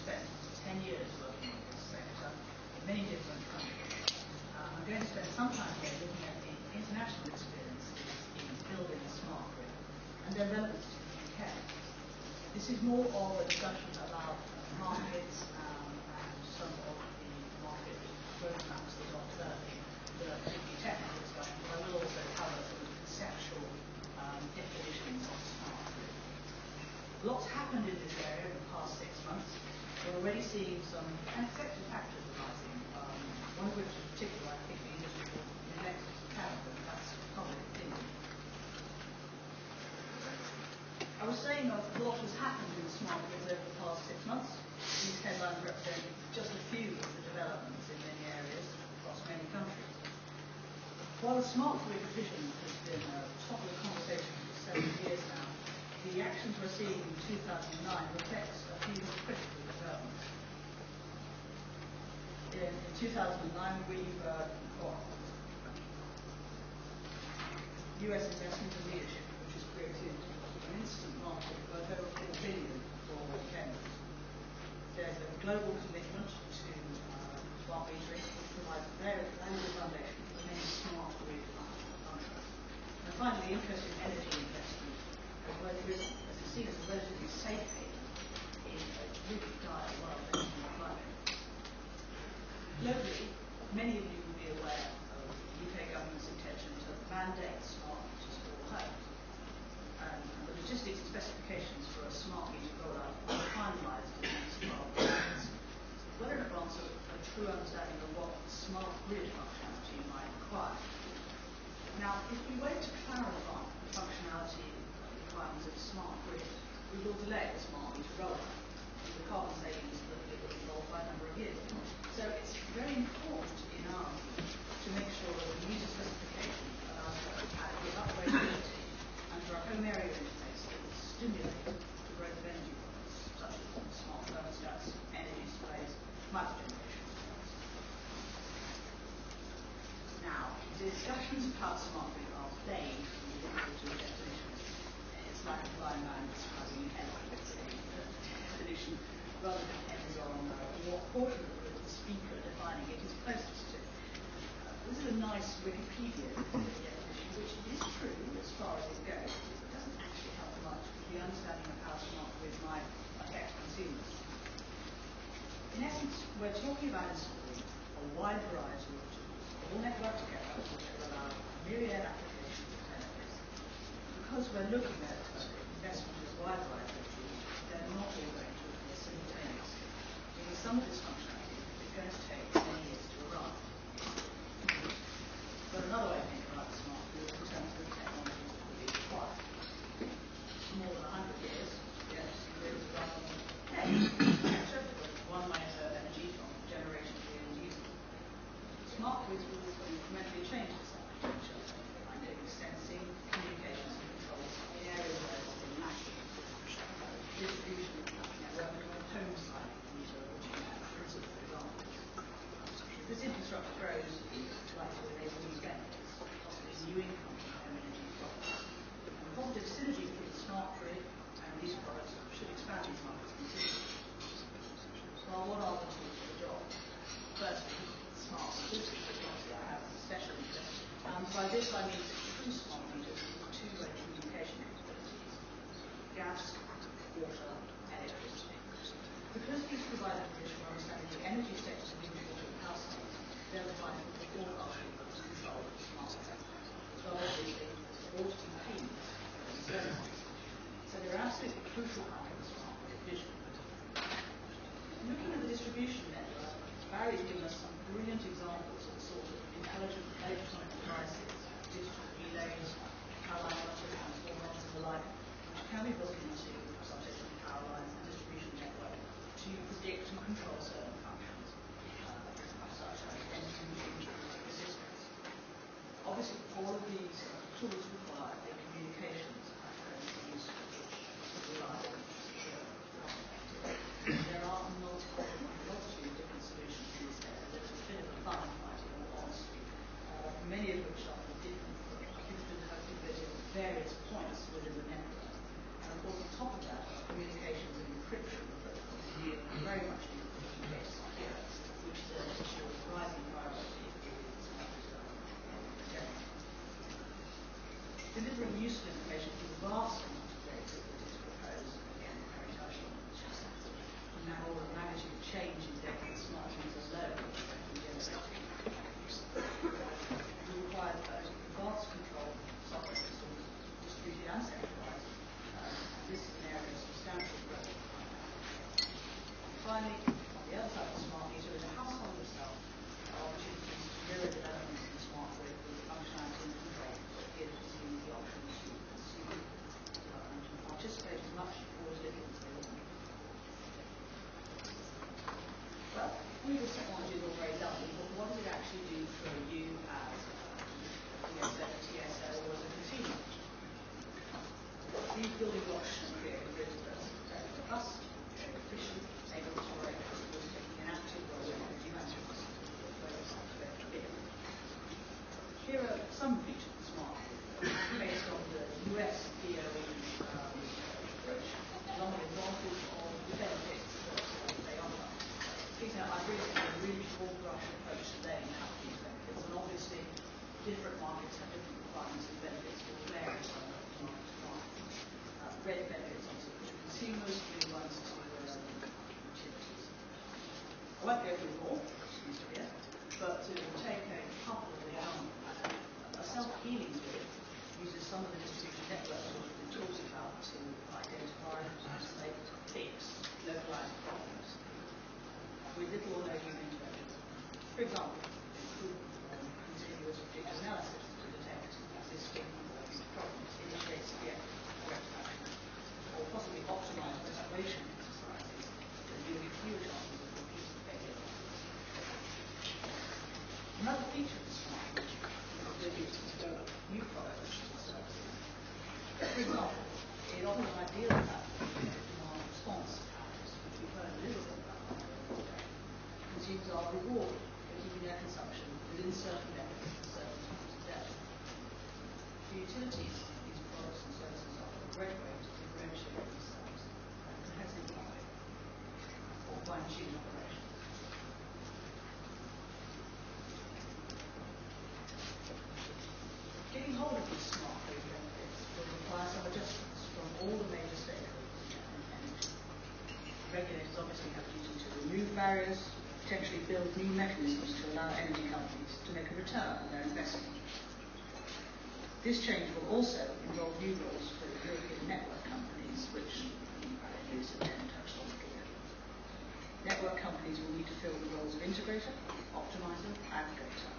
spent 10 years working in this sector in many different countries. I'm going to spend some time here looking at the international experiences in building a smart grid and their relevance to the UK. This is more of a discussion about markets and some of the market roadmaps that are developing that are particularly technical discussion, but I will also cover some of the conceptual definitions of smart grid. Lots happened in this area in the past 6 months. We're already seeing some unexpected factors arising, one of which in particular I think the industry will neglect to account, and that's public opinion. I was saying a lot has happened in smart grids over the past 6 months. These headlines represent just a few of the developments in many areas across many countries. While the smart grid vision has been a topic of conversation for several years now, the actions we're seeing in 2009 reflects a few critical developments. In 2009, we've got US investment and leadership, which has created an instant market worth over $4 billion for chemicals. There's a global commitment to smart metering, which provides a very valuable foundation for many smart grid functions. And finally, interest in energy investment as seen as a relatively safe haven in a really dire world of climate. Globally, many of you will be aware of the UK government's intention to mandate smart meters for all homes. And the logistics and specifications for a smart meter rollout are finalised in the next 12 months. Well in advance of a true understanding of what smart grid functionality might require. Now, if we wait to clarify the functionality requirements of a smart grid, we will delay the smart meter rollout, with the carbon savings that it will involve by a number of years. So it's very important in our view to make sure that the user specification allows for adequate upgradability and for a home area interface that will stimulate the growth of energy products, such as smart thermostats, energy displays, microgeneration. Now, discussions about smart grid are vague in relation to definitions. It's like a blind man describing an elephant definition, rather than depends on what portion of the grid the speaker defining it is closest to. This is a nice Wikipedia definition, which is true as far as it goes. It doesn't actually help much with the understanding of how smart grid might affect consumers. In essence, we're talking about installing a wide variety of tools, all networked together, which will allow a myriad applications of benefits. Because we're looking at investment in a wide variety of tools, they're not all going to appear simultaneously, because some of this functionality is going to take many years to arrive. But another way to think about the smart grid in terms of the technologies that will be required. More than 100 years, yes, grids rather than one might energy from generation to the end user. Smart grids will also incrementally change this architecture, enabling sensing, communications and controls in areas where it's been lacking. Distribution network on the home side of the meter, which is principal examples. This infrastructure grows, it's likely to enable new benefits, possibly new income from home energy products. And the positive synergy between the smart grid and these products should expand these markets considerably. Well, what are the tools for the job? Firstly, smart meters, which obviously I have a special interest. By this I mean true smart meters with two-way communication capabilities. Gas, water, electricity. Because these provide a condition for understanding the energy status of individual households, they're vital for forecasting and control of smart grid, as well as obviously auditing payments and services. So they're absolutely crucial part of the smart grid vision. Looking at the distribution network, Barry's given us some brilliant examples of the sort of intelligent electronic devices, digital relays, power line buses, transformers and the like, which can be built into substation power lines and distribution network to predict and control certain functions, such as energy resistance. Obviously, all of these tools require a communications use which is reliable and secure. There are a multitude of different solutions in this area. There's a bit of a fun fight, in all honesty, many of which are different capability at various points within the network. of course, on top of that, communications and encryption that very much need to be addressed here, which is an issue of rising priority in smart development. Delivering useful information from the vast amount of data that is proposed, again, very touched on, and now all of managing the change in data that smart things alone can generate. We require advanced control software systems, distributed and centralized. This is an area of substantial growth. Finally, on the other side of the smart meter is a household itself, opportunities to mirror developments in the smart grid with functionality and control that give consumers the option to consume development and participate as much or as little as they want. Well, all this technology is all very lovely, but what does it actually do for you as a TSO or as a consumer? These building blocks should create a grid that's very robust, very efficient, able to operate customers taking an active role in energy management. Here are some features of the smart grid based on the US DOE approach, along with examples of the benefits that they offer. These are, I've really a really broad brush approach to laying out these benefits, and obviously different markets have different requirements and benefits will vary from market to market. Red benefits obviously to consumers, blue ones to utilities. I won't go through them all, but to take a couple of examples, a self-healing grid uses some of the distribution networks that we've been talking about to identify, isolate, fix localized problems with little or no human intervention. For example, continuous predictive analysis to detect existing or future problems, initiate severe corrective action, or possibly optimize restoration exercises that yield fewer chances of repeated failure. Another feature of the smart grid is the ability to develop new products and services. For example, it offers an ideal platform for demand response patterns, which we've heard a little bit about today. Consumers are rewarded for keeping their consumption within certain limits at certain times of day. For utilities, these products and services offer a great way to differentiate themselves from the competitive market or fine-tune operations. Getting hold of these smart grid benefits will require some adjustments from all the major stakeholders in energy. Regulators obviously have a duty to remove barriers, potentially build new mechanisms to allow energy companies to make a return on their investment. This change will also involve new roles for European network companies, which Lisa then touched on here. Network companies will need to fill the roles of integrator, optimizer, aggregator.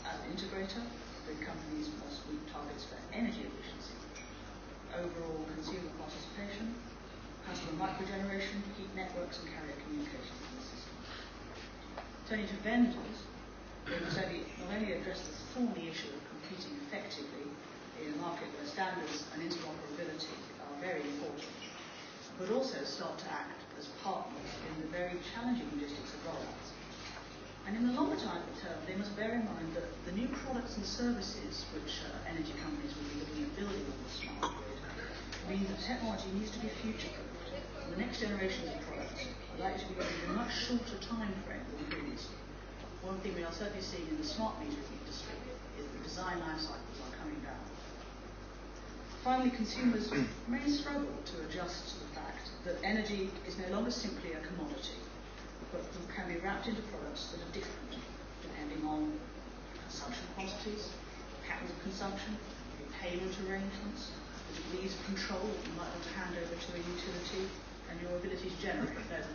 As an integrator, the companies must meet targets for energy efficiency, overall consumer participation, customer microgeneration, heat networks, and carrier communications in the system. Turning to vendors, they must not only address the thorny issue of competing effectively in a market where standards and interoperability are very important, but also start to act as partners in the very challenging logistics of rollouts. And in the longer term, they must bear in mind that the new products and services which energy companies will be looking at building on the smart grid mean that technology needs to be future-proofed. The next generations of products are likely to be running in a much shorter time frame than previously. One thing we are certainly seeing in the smart metering industry is the design life cycles are coming down. Finally, consumers may struggle to adjust to the fact that energy is no longer simply a commodity, but can be wrapped into products that are different depending on consumption quantities, patterns of consumption, payment arrangements, the degrees of control that you might want to hand over to a utility, and your ability to generate those.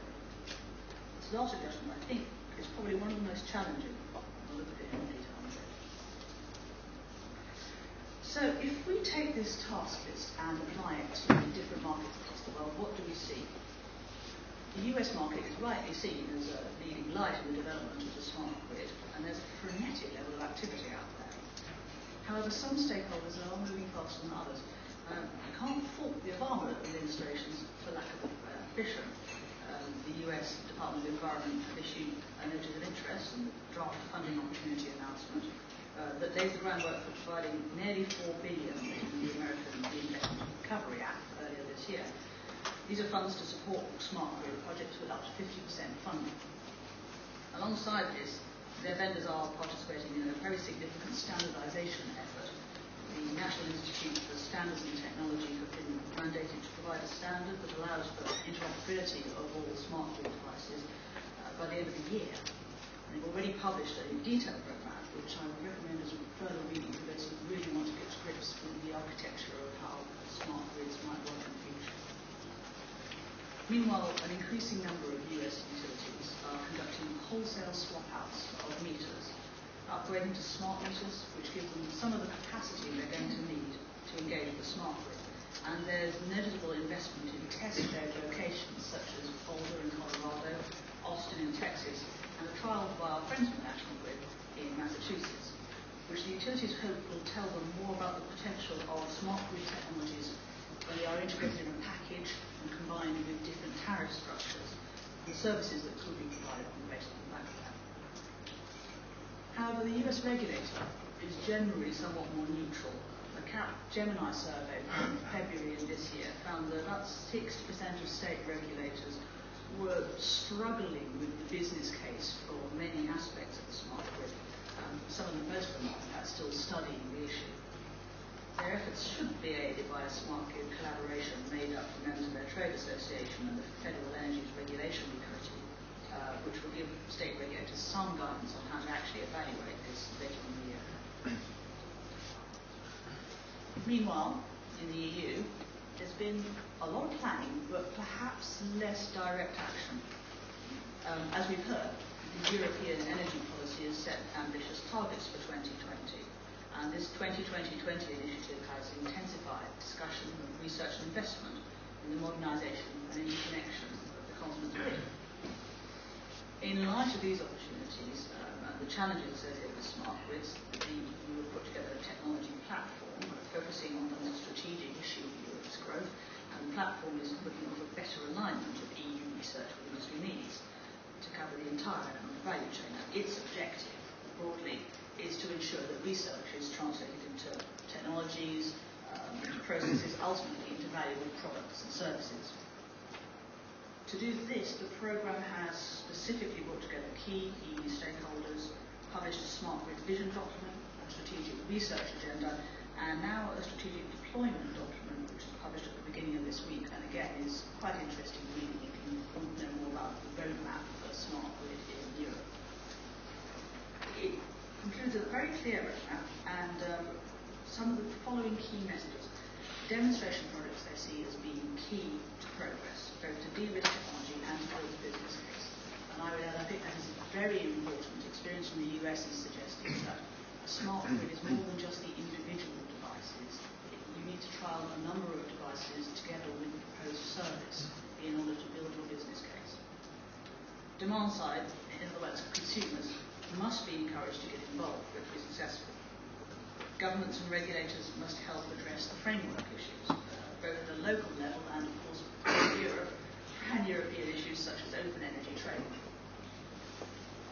This last adjustment, I think, is probably one of the most challenging. We'll look at it in detail in a bit. So if we take this task list and apply it to different markets across the world, what do we see? The US market is rightly seen as a leading light in the development of the smart grid, and there's a frenetic level of activity out there. However, some stakeholders are moving faster than others. I can't fault the Obama administrations for lack of ambition. The US Department of Environment have issued a notice of interest and draft funding opportunity announcement that lays the groundwork for providing nearly $4 billion in the American Reinvestment and Recovery Act earlier this year. These are funds to support smart grid projects with up to 50% funding. Alongside this, their vendors are participating in a very significant standardisation effort. The National Institute for Standards and Technology have been mandated to provide a standard that allows for interoperability of all smart grid devices by the end of the year. And they've already published a detailed roadmap, which I would recommend as further reading for those who really want to get to grips with the architecture of how smart grids might work in the future. Meanwhile, an increasing number of US utilities are conducting wholesale swap-outs of meters, upgrading to smart meters, which gives them some of the capacity they're going to need to engage with the smart grid. And there's noticeable investment in test-bed locations such as Boulder in Colorado, Austin in Texas, and a trial by our friends from the National Grid in Massachusetts, which the utilities hope will tell them more about the potential of smart grid technologies when they are integrated in a package and combined with different tariff structures and services that could be provided on the basis of that. However, the US regulator is generally somewhat more neutral. The Gemini survey from February of this year found that about 60% of state regulators were struggling with the business case for many aspects of the smart grid. Most of them are still studying the issue. Their efforts should be aided by a smart grid collaboration made up from members of their trade association and the Federal Energy Regulation Committee, which will give state regulators some guidance on how to actually evaluate this later in the year. Meanwhile, in the EU, there's been a lot of planning, but perhaps less direct action. As we've heard, the European energy policy has set ambitious targets for 2020, and this 2020 initiative has intensified discussion, research and investment in the modernisation and interconnection of the continent's grid. In light of these opportunities and the challenges associated with smart grids, we will put together a technology platform focusing on the strategic issue of Europe's growth, and the platform is looking for better alignment of EU research with industry needs to cover the entire economic value chain. Now, its objective, broadly, is to ensure that research is translated into technologies, processes, ultimately into valuable products and services. To do this, the programme has specifically brought together key EU stakeholders, published a smart grid vision document, a strategic research agenda, and now a strategic deployment document, which was published at the beginning of this week, and again is quite interesting reading if you want to know more about the roadmap for smart grid in Europe. It includes a very clear roadmap and some of the following key messages. Demonstration projects they see as being key to progress, both to de-risk technology and to build a business case. And I would add, I think that is very important. Experience from the US is suggesting that a smart grid is more than just the individual devices. You need to trial a number of devices together with the proposed service in order to build your business case. Demand side, in other words, consumers, must be encouraged to get involved for it to be successful. Governments and regulators must help address the framework issues, both at the local level and, of course, Europe, pan-European issues such as open energy trade.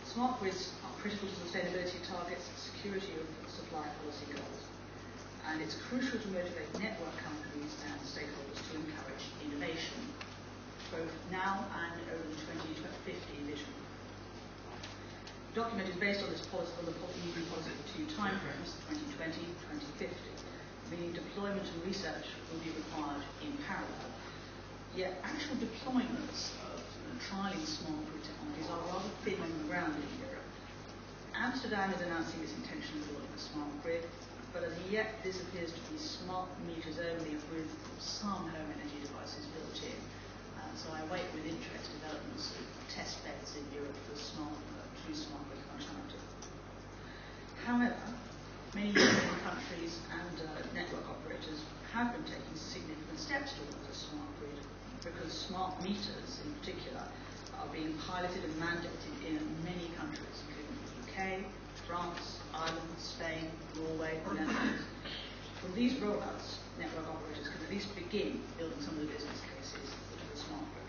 Smart grids are critical to sustainability targets, security of supply policy goals, and it's crucial to motivate network companies and stakeholders to encourage innovation, both now and over the 2050 vision. The document is based on this policy, on the EU policy of two timeframes, 2020 2050, meaning deployment and research will be required in parallel. Yet actual deployments of trialling smart grid technologies are rather thin on the ground in Europe. Amsterdam is announcing its intention of building a smart grid, but as yet this appears to be smart meters only with some home energy devices built in. So I await with interest developments of test beds in Europe for true smart grid functionality. However, many European countries and network operators have been taking significant steps towards a smart grid because smart meters in particular are being piloted and mandated in many countries, including the UK, France, Ireland, Spain, Norway, and Netherlands. From these rollouts, network operators can at least begin building some of the business cases for the smart grid.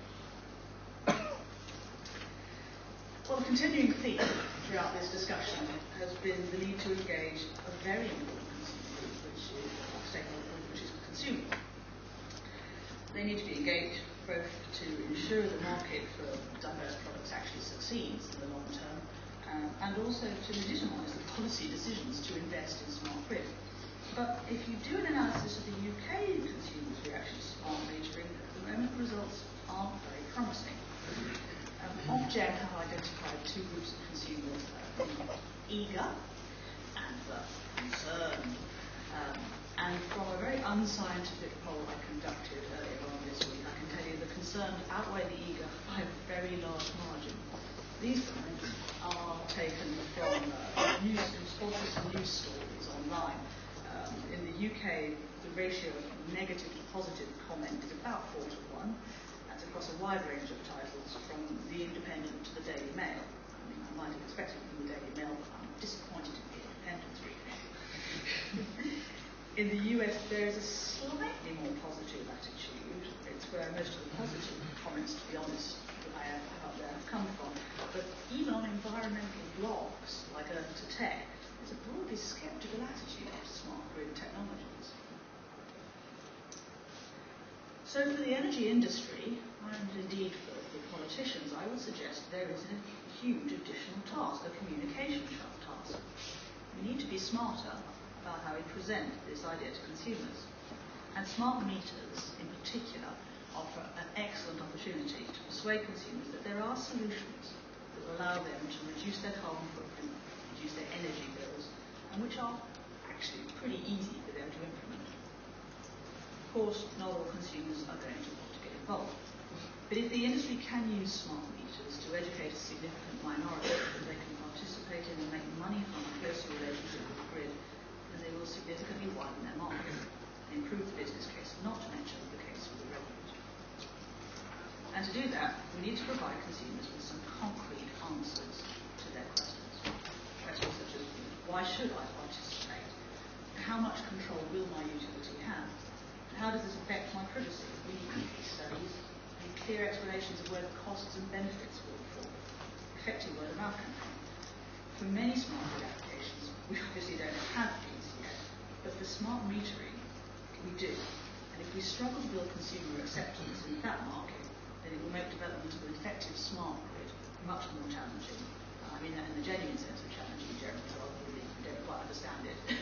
Well, the continuing theme throughout this discussion has been the need to engage a very important consumer group, which is the consumer. They need to be engaged both ensure the market for diverse products actually succeeds in the long term, and also to legitimise the policy decisions to invest in smart grid. But if you do an analysis of the UK consumers' reaction to smart metering, at the moment the results aren't very promising. Ofgem have identified two groups of consumers, the eager and the concerned. And from a very unscientific poll I conducted earlier on this week, I can tell you the concerned outweigh the eager by a very large margin. These comments are taken from sponsors and news stories online. In the UK, the ratio of negative to positive comment is about 4 to 1. That's across a wide range of titles, from The Independent to the Daily Mail. I mean, I might have expected from the Daily Mail, but I'm disappointed in the Independent reading. In the US, there is a slightly more positive attitude. It's where most of the positive comments, to be honest, that I have up there have come from. But even on environmental blogs like Earth to Tech, there's a broadly sceptical attitude to smart grid technologies. So for the energy industry, and indeed for politicians, I would suggest there is a huge additional task, a communication task. We need to be smarter about how we present this idea to consumers. And smart meters, in particular, offer an excellent opportunity to persuade consumers that there are solutions that will allow them to reduce their carbon footprint, reduce their energy bills, and which are actually pretty easy for them to implement. Of course, not all consumers are going to want to get involved. But if the industry can use smart meters to educate a significant minority that they can participate in and make money from a closer relationship with the grid, then they will significantly widen their market and improve the business case, not to mention the case for the regulator. And to do that, we need to provide consumers with some concrete answers to their questions. Questions such as, why should I participate? How much control will my utility have? How does this affect my privacy? We need case studies and clear explanations of where the costs and benefits will fall. Effective word of mouth campaign. For many smart grid applications, we obviously don't have these yet, but for smart metering, we do. And if we struggle to build consumer acceptance in that market, then it will make development of an effective smart grid much more challenging. I mean that in the genuine sense of challenging, Jeremy, rather than we don't quite understand it.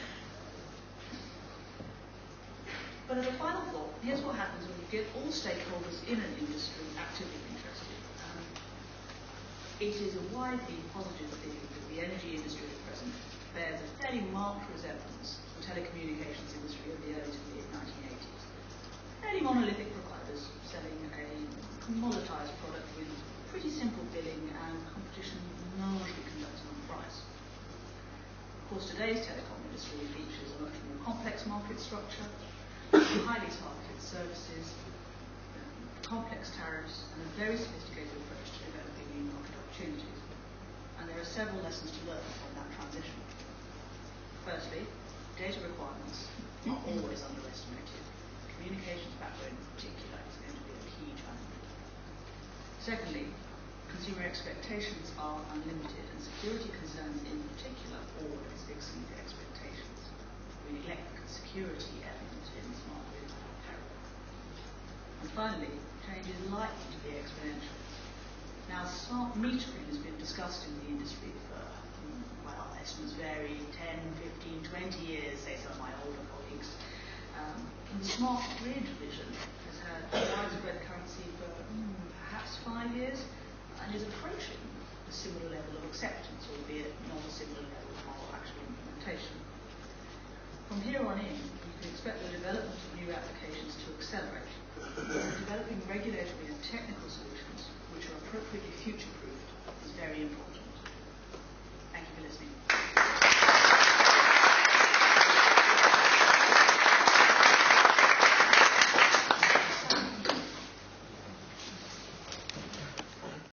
But as a final thought, here's what happens when you get all stakeholders in an industry actively interested. It is a widely positive thing that the energy industry at present bears a fairly marked resemblance to the telecommunications industry of the early to mid 1980s. Fairly monolithic providers selling a commoditized product with pretty simple billing and competition largely conducted on price. Of course, today's telecom industry features a much more complex market structure, highly targeted services, complex tariffs, and a very sophisticated approach to developing new market opportunities. And there are several lessons to learn from that transition. Firstly, data requirements are always underestimated. Communications backbone in particular is going to be a key challenge. Secondly, consumer expectations are unlimited, and security concerns in particular always exceed expectations. We neglect the security element in smart grid parallel. And finally, change is likely to be exponential. Now, smart metering has been discussed in the industry for, well, estimates vary, 10, 15, 20 years, say some of my older colleagues. And the smart grid vision has had widespread currency for perhaps 5 years and is approaching a similar level of acceptance, albeit not a similar level of actual implementation. From here on in, you can expect the development of new applications to accelerate. We're developing regulatory and technical solutions which are appropriately future